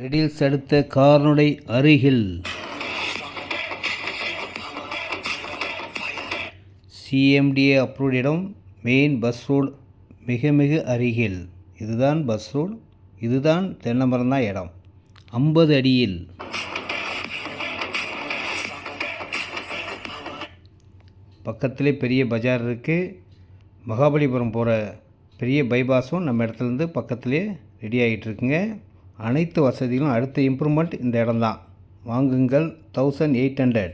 Riddles அடுத்த கார்னடை அருகில் CMDA approved இடம். மெயின் பஸ் ரோடு மிக மிக அருகில். இதுதான் பஸ் ரோடு, இதுதான் தென்னை மரம் தான் இடம். 50 அடியில். பக்கத்திலே பெரிய பஜார் இருக்குது. மகாபலிபுரம் போகிற பெரிய பைபாஸும் நம்ம இடத்துலேருந்து பக்கத்திலே ரெடி ஆகிட்டு இருக்குங்க. அனைத்து வசதிகளும் அடுத்த இம்ப்ரூவ்மெண்ட் இந்த இடம்தான். வாங்குங்கள். 1800.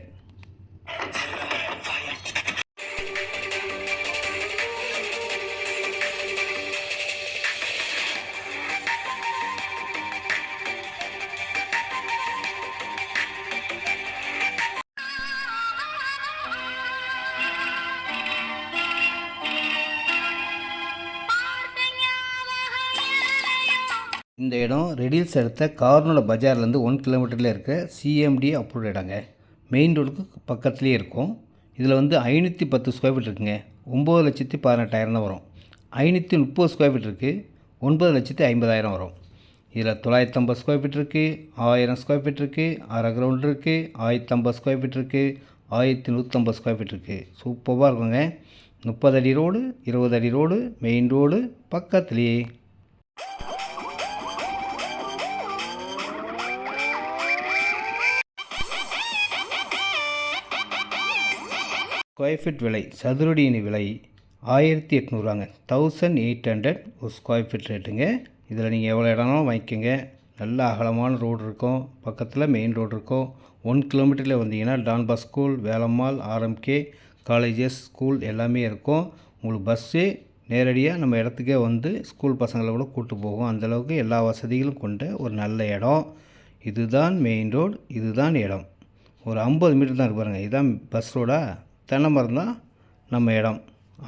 இந்த இடம் ரெடில்ஸ் அடுத்த கார்னோட பஜார்லேருந்து 1 கிலோமீட்டரில் இருக்க சிஎம்டி அப்ரூவ்ட் இடங்க. மெயின் ரோடுக்கு பக்கத்துலேயே இருக்கும். இதில் 510 ஸ்கொயர் ஃபீட் இருக்குங்க. 9,18,000 தான் வரும். 530 ஸ்கொயர் ஃபீட் இருக்குது. 9,50,000 வரும். இதில் 950 ஸ்கொயர் ஃபீட் இருக்குது, 1000 ஸ்கொயர் ஃபீட் இருக்குது, அரை கிரவுண்ட் இருக்குது, 1050 ஸ்கொயர் ஃபீட் இருக்குது, 1150 ஸ்கொயர் ஃபீட் இருக்குது. சூப்பராக இருக்குங்க. 30 அடி ரோடு, 20 அடி ரோடு, மெயின் ரோடு பக்கத்துலேயே. ஸ்கொயர் ஃபீட் விலை, சதுரடியின் விலை 1800 1800 ஒரு ஸ்கொயர் ஃபீட் ரேட்டுங்க. இதில் நீங்கள் எவ்வளோ இடம்னாலும் வாங்கிக்கோங்க. நல்ல அகலமான ரோடு இருக்கும். பக்கத்தில் மெயின் ரோடு இருக்கும். 1 கிலோமீட்டரில் வந்தீங்கன்னா Don Bosco school, Velammal, RMK colleges, school எல்லாமே இருக்கும். உங்களுக்கு பஸ்ஸே நேரடியாக நம்ம இடத்துக்கே வந்து ஸ்கூல் பசங்களை கூட கூப்பிட்டு போகும். அந்தளவுக்கு எல்லா வசதிகளும் கொண்ட ஒரு நல்ல இடம். இதுதான் மெயின் ரோடு, இதுதான் இடம். ஒரு 50 மீட்டர் தான் இருக்கு பாருங்கள். இதுதான் பஸ் ரோடா, தென்னை மரம் தான் நம்ம இடம்.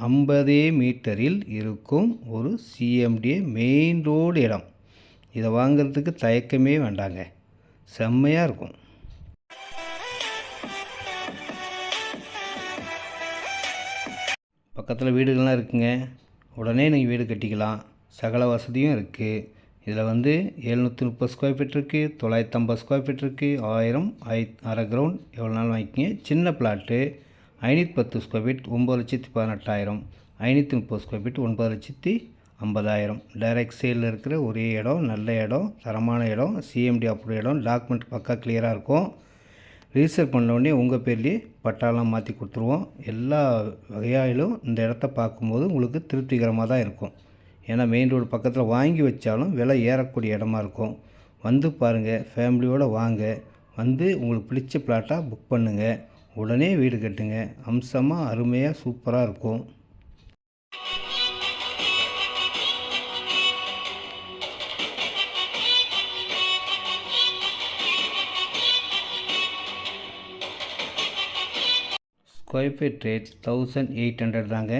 50 மீட்டரில் இருக்கும் ஒரு சிஎம்டிஏ மெயின் ரோடு இடம். இதை வாங்கிறதுக்கு தயக்கமே வேண்டாங்க. செம்மையாக இருக்கும். பக்கத்தில் வீடுகள்லாம் இருக்குங்க. உடனே நீங்கள் வீடு கட்டிக்கலாம். சகல வசதியும் இருக்குது. இதில் 730 ஸ்கொயர் ஃபீட் இருக்குது, 950 ஸ்கொயர் ஃபீட் இருக்குது, 1000, அரை கிரவுண்ட் எவ்வளோ நாள் வாங்கிக்கிங்க. சின்ன flat 510 square feet 9,18,000, 530 square feet 9,50,000. Direct சேலில் இருக்கிற ஒரே இடம். நல்ல இடம், தரமான இடம், சிஎம்டி அப்ரூவ் இடம். டாக்குமெண்ட் பக்கா கிளியராக இருக்கும். ரிஜிஸ்டர் பண்ண உடனே உங்கள் பேர்லேயே பட்டாலாம் மாற்றி கொடுத்துருவோம். எல்லா வகையாலும் இந்த இடத்த பார்க்கும்போது உங்களுக்கு திருப்திகரமாக தான் இருக்கும். ஏன்னா மெயின் ரோடு பக்கத்தில் வாங்கி வச்சாலும் விலை ஏறக்கூடிய இடமா இருக்கும். வந்து பாருங்கள், ஃபேமிலியோடு வாங்க. உங்களுக்கு பிடிச்ச பிளாட்டாக புக் பண்ணுங்கள். உடனே வீடு கட்டுங்க. அம்சமாக அருமையாக சூப்பராக இருக்கும். ஸ்கொயர் ஃபீட் ரேட் 1800 தாங்க.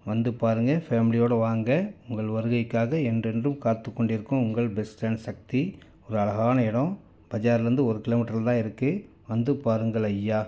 வந்து பாருங்கள், ஃபேமிலியோடு வாங்க. உங்கள் வருகைக்காக என்றென்றும் காத்து கொண்டிருக்கும் உங்கள் பெஸ்ட் அண்ட் சக்தி. ஒரு அழகான இடம். பஜார்லேருந்து 1 கிலோமீட்டர் தான் இருக்குது. வந்து பாருங்கள் ஐயா.